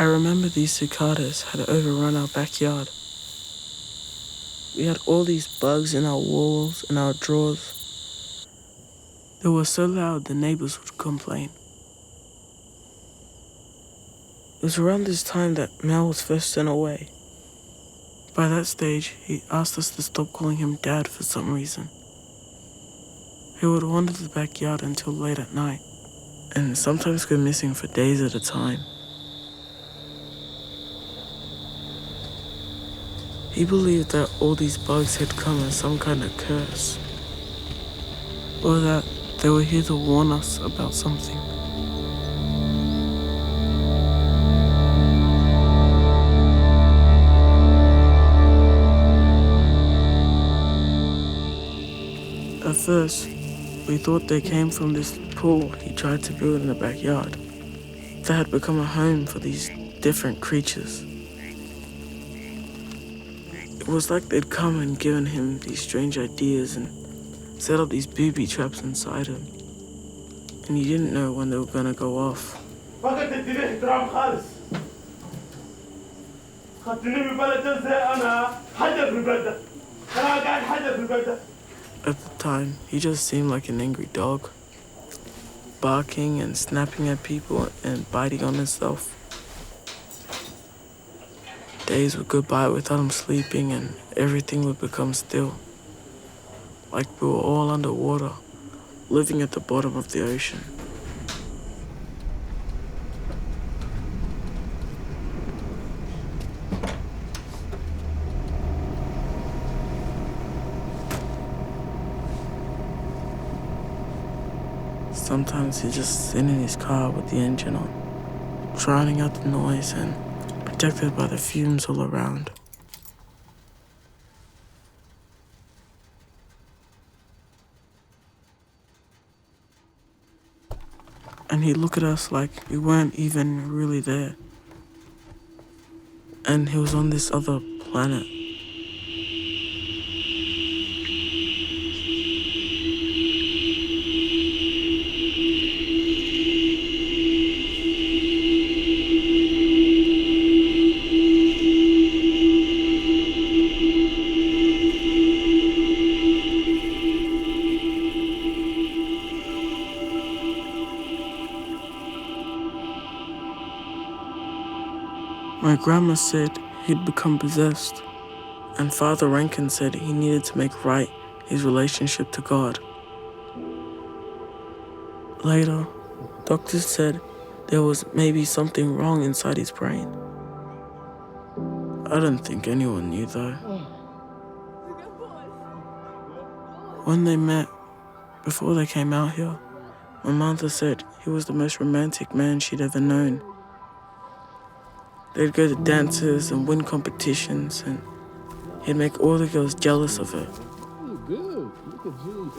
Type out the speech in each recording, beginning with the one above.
remember these cicadas had overrun our backyard. We had all these bugs in our walls and our drawers. They were so loud the neighbors would complain. It was around this time that Mel was first sent away. By that stage, he asked us to stop calling him Dad for some reason. He would wander the backyard until late at night, and sometimes go missing for days at a time. He believed that all these bugs had come as some kind of curse, or that they were here to warn us about something. At first, we thought they came from this pool he tried to build in the backyard. That had become a home for these different creatures. It was like they'd come and given him these strange ideas and set up these booby traps inside him. And he didn't know when they were gonna go off. At the time, he just seemed like an angry dog, barking and snapping at people and biting on himself. Days would go by without him sleeping and everything would become still. Like we were all underwater, living at the bottom of the ocean. Sometimes he'd just sit in his car with the engine on, drowning out the noise and protected by the fumes all around. And he'd look at us like we weren't even really there. And he was on this other planet. My grandma said he'd become possessed, and Father Rankin said he needed to make right his relationship to God. Later, doctors said there was maybe something wrong inside his brain. I don't think anyone knew though. When they met, before they came out here, my mother said he was the most romantic man she'd ever known. They'd go to dances and win competitions, and he'd make all the girls jealous of her. Oh, good. Look at you.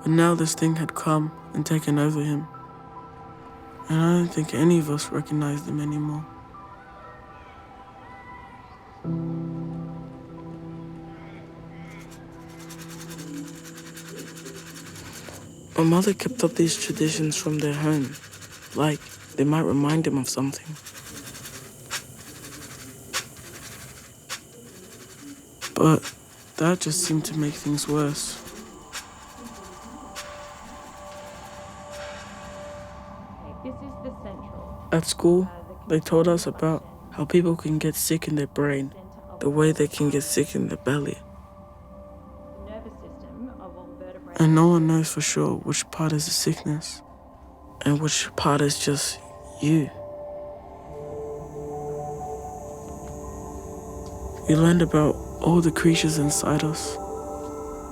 But now this thing had come and taken over him, and I don't think any of us recognized him anymore. My mother kept up these traditions from their home, like they might remind him of something. But that just seemed to make things worse. This is the central. At school, they told us about how people can get sick in their brain, the way they can get sick in their belly. Nervous system of all vertebrates. And no one knows for sure which part is a sickness and which part is just you. We learned about all the creatures inside us,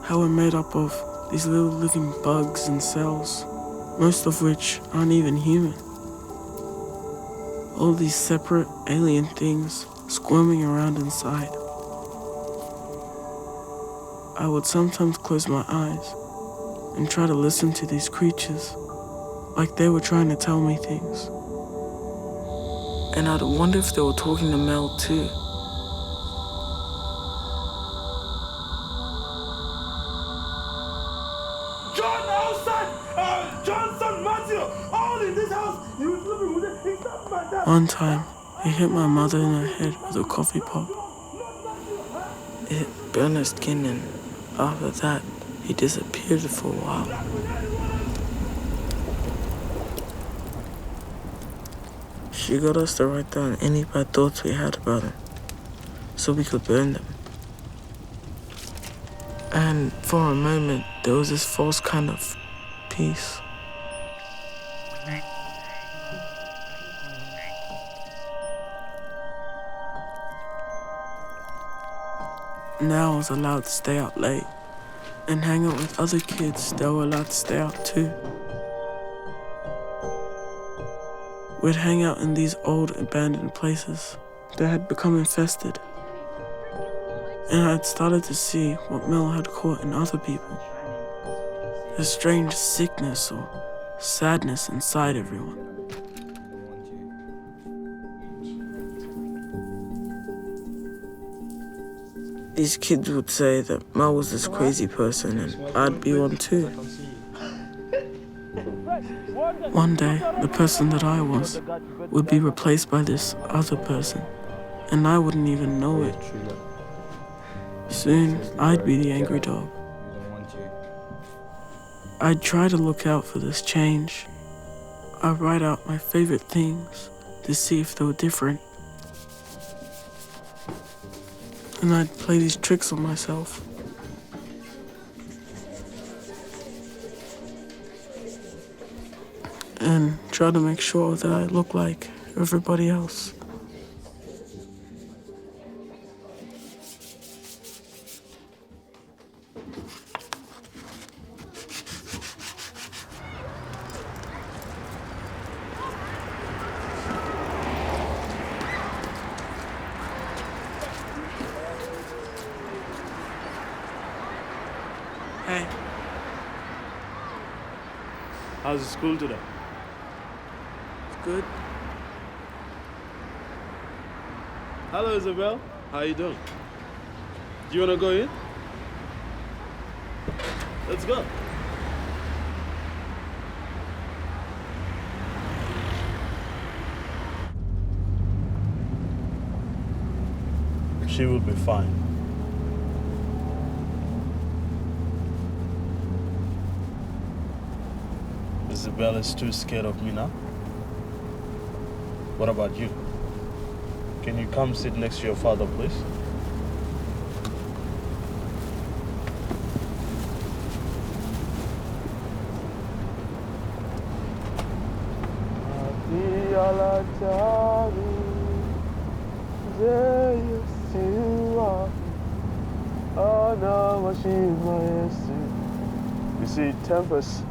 how we're made up of these little living bugs and cells, most of which aren't even human. All these separate alien things squirming around inside. I would sometimes close my eyes and try to listen to these creatures, like they were trying to tell me things. And I'd wonder if they were talking to Mel too. John Olsen! One time, he hit my mother in her head with a coffee pot. It burned her skin, and after that, he disappeared for a while. She got us to write down any bad thoughts we had about him, so we could burn them. And for a moment, there was this false kind of peace. Now I was allowed to stay out late and hang out with other kids that were allowed to stay out too. We'd hang out in these old abandoned places that had become infested. And I'd started to see what Mel had caught in other people. A strange sickness or sadness inside everyone. These kids would say that Mel was this crazy person and I'd be one too. One day, the person that I was would be replaced by this other person, and I wouldn't even know it. Soon, I'd be the angry dog. I'd try to look out for this change. I'd write out my favorite things to see if they were different. And I'd play these tricks on myself. And try to make sure that I look like everybody else. Hey. How's the school today? Good. Hello, Isabel. How you doing? Do you want to go in? Let's go. She will be fine. Isabel is too scared of me now. What about you? Can you come sit next to your father, please? You see, Tempest,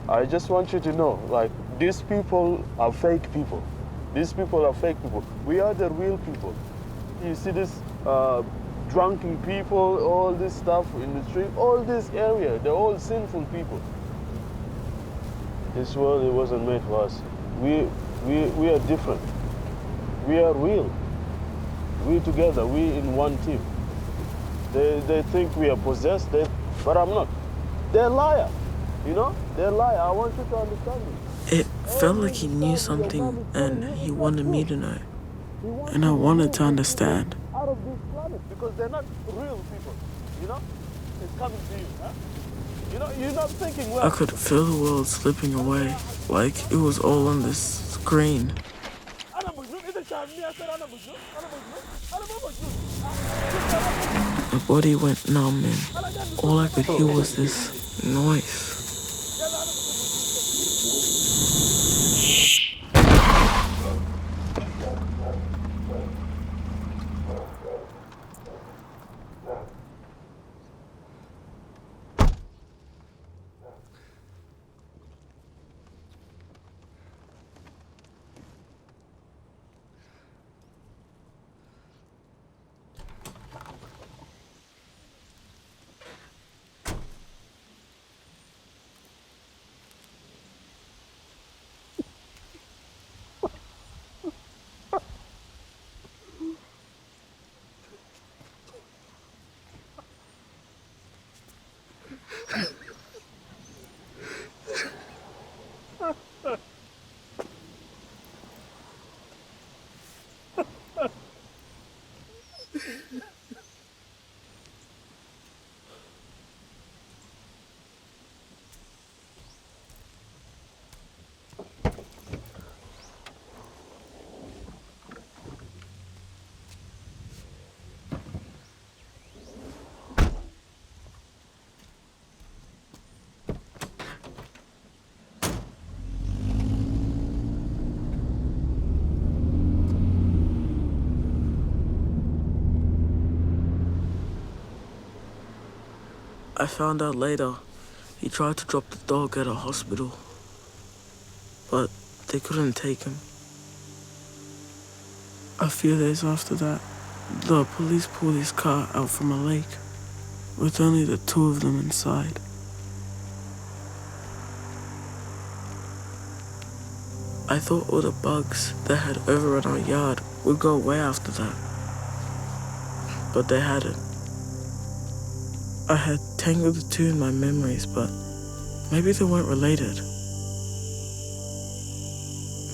I just want you to know, like, these people are fake people. These people are fake people. We are the real people. You see this drunken people, all this stuff in the street, all this area, they're all sinful people. This world, it wasn't made for us. We are different. We are real. We together, we in one team. They think we are possessed, but I'm not. They're liar, you know? They're liar. I want you to understand me. It felt like he knew something and he wanted me to know. And I wanted to understand. Out of this planet, because they're not real people, you know? It's coming to you, huh? You know, you're not thinking well. I could feel the world slipping away, like it was all on this screen. My body went numb and all I could hear was this noise. I found out later he tried to drop the dog at a hospital, but they couldn't take him. A few days after that, the police pulled his car out from a lake, with only the two of them inside. I thought all the bugs that had overrun our yard would go away after that, but they hadn't. I had tangled the two in my memories, but maybe they weren't related.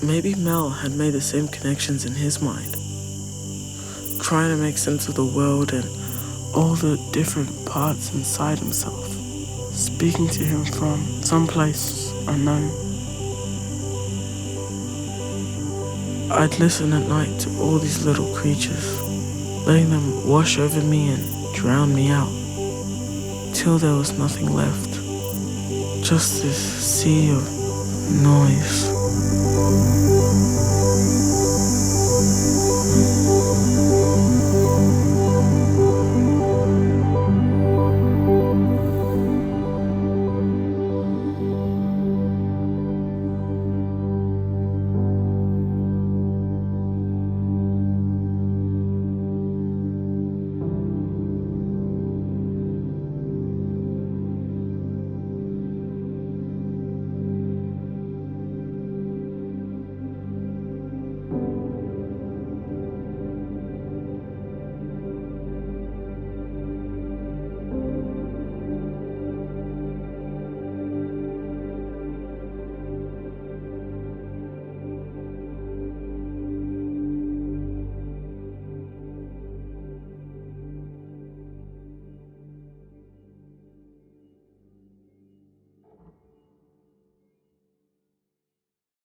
Maybe Mel had made the same connections in his mind, trying to make sense of the world and all the different parts inside himself, speaking to him from someplace unknown. I'd listen at night to all these little creatures, letting them wash over me and drown me out, till there was nothing left, just this sea of noise.